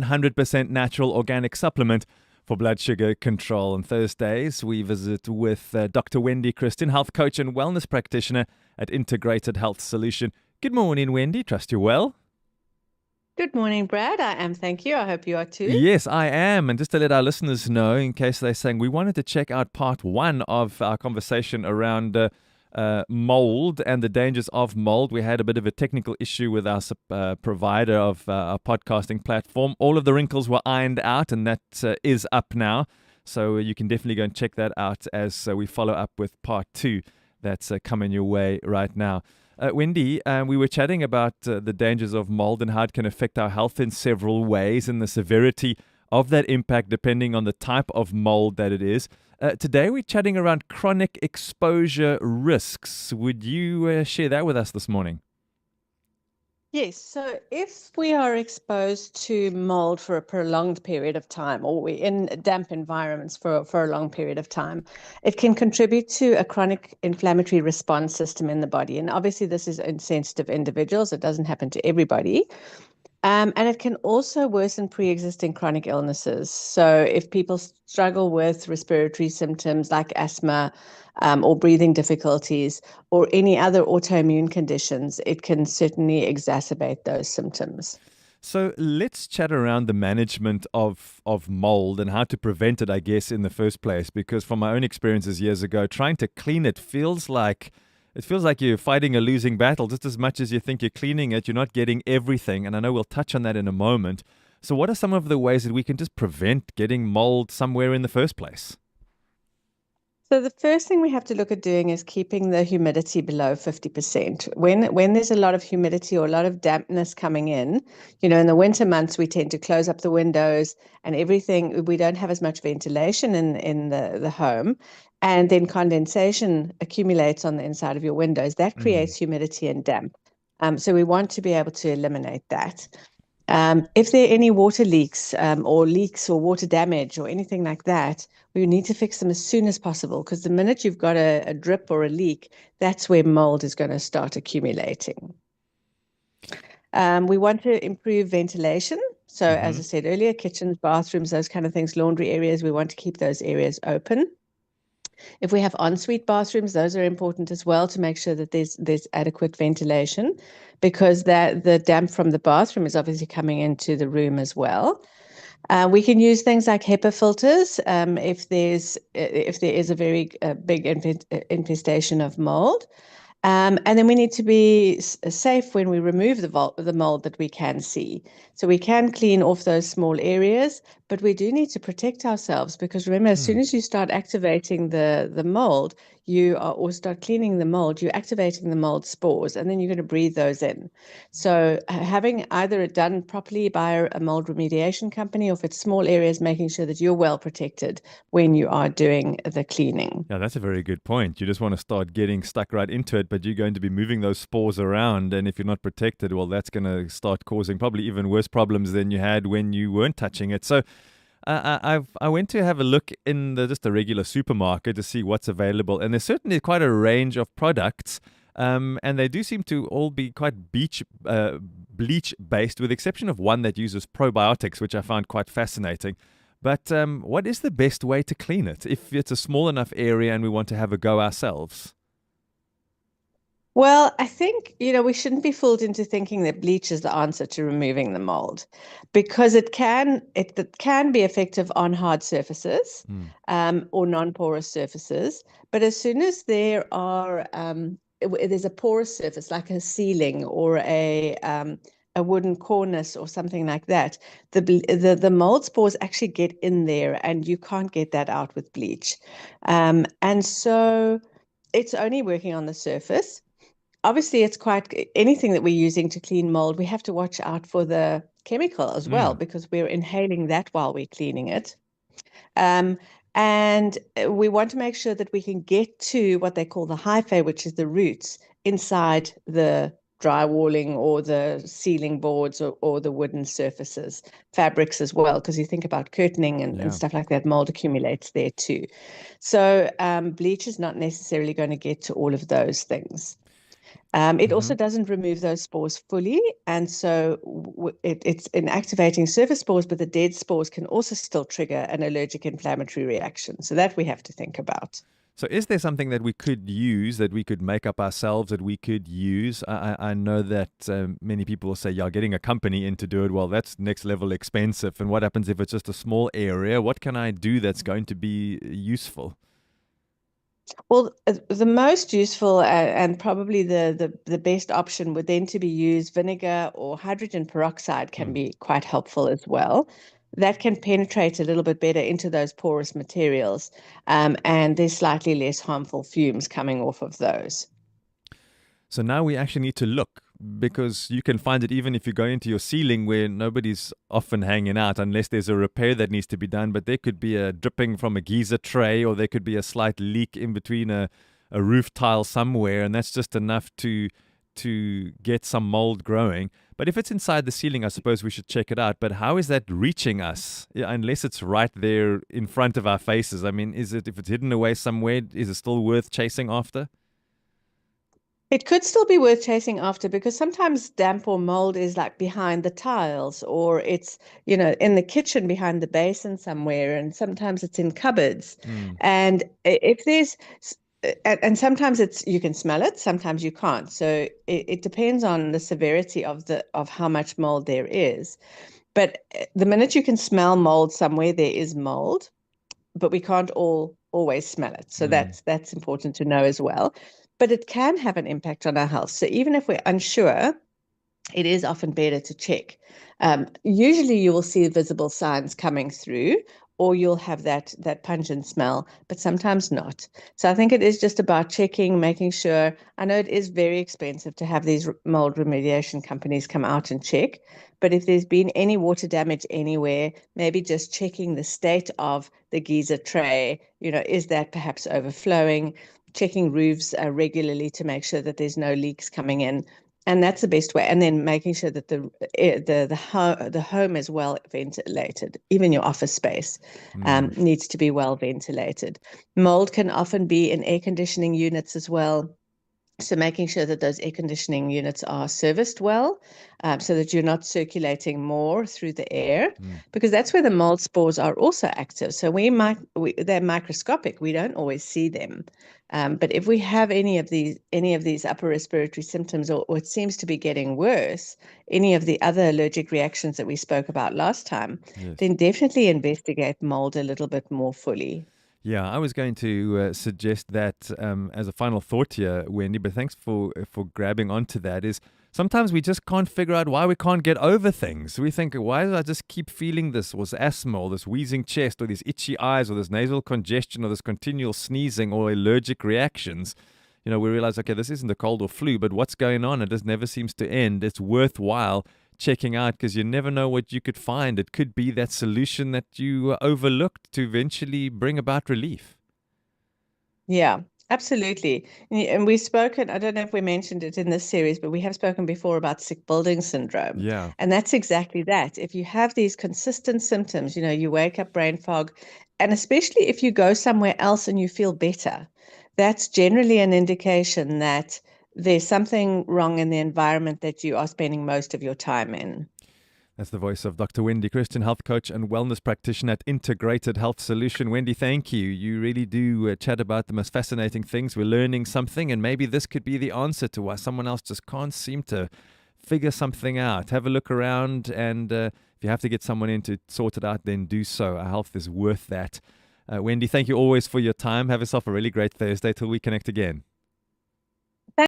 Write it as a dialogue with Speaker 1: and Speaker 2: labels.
Speaker 1: 100% natural organic supplement for blood sugar control. On Thursdays, we visit with Dr. Wendy Christian, health coach and wellness practitioner at Integrated Health Solution. Good morning, Wendy. Trust you're well.
Speaker 2: Good morning, Brad. I am, thank you. I hope you are too.
Speaker 1: Yes, I am. And just to let our listeners know, in case they're saying, we wanted to check out part one of our conversation around mold and the dangers of mold. We had a bit of a technical issue with our provider of our podcasting platform. All of the wrinkles were ironed out, and that is up now. So you can definitely go and check that out as we follow up with part two that's coming your way right now. Wendy, we were chatting about the dangers of mold and how it can affect our health in several ways and the severity of that impact depending on the type of mold that it is. Today we're chatting around chronic exposure risks. Would you share that with us this morning?
Speaker 2: Yes, so if we are exposed to mold for a prolonged period of time, or we're in damp environments for a long period of time, it can contribute to a chronic inflammatory response system in the body. And obviously this is in sensitive individuals. It doesn't happen to everybody. And it can also worsen pre-existing chronic illnesses. So if people struggle with respiratory symptoms like asthma or breathing difficulties or any other autoimmune conditions, it can certainly exacerbate those symptoms.
Speaker 1: So let's chat around the management of mold and how to prevent it, I guess, in the first place. Because from my own experiences years ago, trying to clean it feels like you're fighting a losing battle. Just as much as you think you're cleaning it, you're not getting everything. And I know we'll touch on that in a moment. So what are some of the ways that we can just prevent getting mold somewhere in the first place?
Speaker 2: So the first thing we have to look at doing is keeping the humidity below 50%. When there's a lot of humidity or a lot of dampness coming in, in the winter months, we tend to close up the windows and everything. We don't have as much ventilation in the home. And then condensation accumulates on the inside of your windows. That creates humidity and damp. So we want to be able to eliminate that. If there are any water leaks or water damage or anything like that, we need to fix them as soon as possible, because the minute you've got a drip or a leak, that's where mold is going to start accumulating. We want to improve ventilation. So as I said earlier, kitchens, bathrooms, those kind of things, laundry areas, we want to keep those areas open. If we have ensuite bathrooms, those are important as well to make sure that there's adequate ventilation, because the damp from the bathroom is obviously coming into the room as well. We can use things like HEPA filters if there is a very big infestation of mold. And then we need to be safe when we remove the mold that we can see. So we can clean off those small areas, but we do need to protect ourselves, because remember, as soon as you start activating the mold, or start cleaning the mold, you're activating the mold spores, and then you're going to breathe those in. So having either it done properly by a mold remediation company, or if it's small areas, making sure that you're well protected when you are doing the cleaning.
Speaker 1: Yeah, that's a very good point. You just want to start getting stuck right into it, but you're going to be moving those spores around, and if you're not protected, well, that's going to start causing probably even worse problems than you had when you weren't touching it. So I went to have a look in just a regular supermarket to see what's available, and there's certainly quite a range of products, and they do seem to all be quite bleach-based, with the exception of one that uses probiotics, which I found quite fascinating. But what is the best way to clean it if it's a small enough area and we want to have a go ourselves?
Speaker 2: Well, I think, we shouldn't be fooled into thinking that bleach is the answer to removing the mold, because it can be effective on hard surfaces or non-porous surfaces. But as soon as there's a porous surface like a ceiling or a wooden cornice or something like that, the mold spores actually get in there, and you can't get that out with bleach. And so it's only working on the surface. Obviously, it's quite anything that we're using to clean mold, we have to watch out for the chemical as well, because we're inhaling that while we're cleaning it. And we want to make sure that we can get to what they call the hyphae, which is the roots inside the drywalling or the ceiling boards or the wooden surfaces, fabrics as well, because you think about curtaining and stuff like that, mold accumulates there too. So bleach is not necessarily going to get to all of those things. It also doesn't remove those spores fully, and so it's inactivating surface spores, but the dead spores can also still trigger an allergic inflammatory reaction. So that we have to think about.
Speaker 1: So is there something that we could use, that we could make up ourselves, that we could use? I know that many people will say, yeah, getting a company in to do it, well, that's next level expensive. And what happens if it's just a small area? What can I do that's going to be useful?
Speaker 2: Well, the most useful and probably the best option would then to be used vinegar or hydrogen peroxide can be quite helpful as well. That can penetrate a little bit better into those porous materials, and there's slightly less harmful fumes coming off of those.
Speaker 1: So now we actually need to look, because you can find it even if you go into your ceiling where nobody's often hanging out unless there's a repair that needs to be done. But there could be a dripping from a geyser tray, or there could be a slight leak in between a roof tile somewhere, and that's just enough to get some mold growing. But if it's inside the ceiling, I suppose we should check it out. But how is that reaching us? Yeah, unless it's right there in front of our faces. I mean, if it's hidden away somewhere, is it still worth chasing after?
Speaker 2: It could still be worth chasing after, because sometimes damp or mold is like behind the tiles, or it's, in the kitchen behind the basin somewhere, and sometimes it's in cupboards. And if there's, and sometimes you can smell it, sometimes you can't. So it depends on the severity of how much mold there is. But the minute you can smell mold somewhere, there is mold, but we can't always smell it. So that's important to know as well. But it can have an impact on our health. So even if we're unsure, it is often better to check. Usually you will see visible signs coming through, or you'll have that pungent smell, but sometimes not. So I think it is just about checking, making sure. I know it is very expensive to have these mold remediation companies come out and check, but if there's been any water damage anywhere, maybe just checking the state of the geyser tray, is that perhaps overflowing? Checking roofs regularly to make sure that there's no leaks coming in. And that's the best way. And then making sure that the home is well ventilated. Even your office space needs to be well ventilated. Mold can often be in air conditioning units as well. So making sure that those air conditioning units are serviced well, so that you're not circulating more through the air, because that's where the mold spores are also active. So they're microscopic. We don't always see them. But if we have any of these upper respiratory symptoms, or it seems to be getting worse, any of the other allergic reactions that we spoke about last time, then definitely investigate mold a little bit more fully.
Speaker 1: Yeah, I was going to suggest that as a final thought here, Wendy, but thanks for grabbing onto that, is sometimes we just can't figure out why we can't get over things. We think, why do I just keep feeling this, or this asthma, or this wheezing chest, or these itchy eyes, or this nasal congestion, or this continual sneezing, or allergic reactions? We realize, okay, this isn't a cold or flu, but what's going on? It just never seems to end. It's worthwhile checking out, because you never know what you could find. It could be that solution that you overlooked to eventually bring about relief.
Speaker 2: Yeah, absolutely. And we've spoken, I don't know if we mentioned it in this series, but we have spoken before about sick building syndrome.
Speaker 1: Yeah.
Speaker 2: And that's exactly that. If you have these consistent symptoms, you wake up brain fog, and especially if you go somewhere else and you feel better, that's generally an indication that there's something wrong in the environment that you are spending most of your time in.
Speaker 1: That's the voice of Dr. Wendy Christian, health coach and wellness practitioner at Integrated Health Solution. Wendy, thank you. You really do chat about the most fascinating things. We're learning something, and maybe this could be the answer to why someone else just can't seem to figure something out. Have a look around, and if you have to get someone in to sort it out, then do so. Our health is worth that. Wendy, thank you always for your time. Have yourself a really great Thursday till we connect again.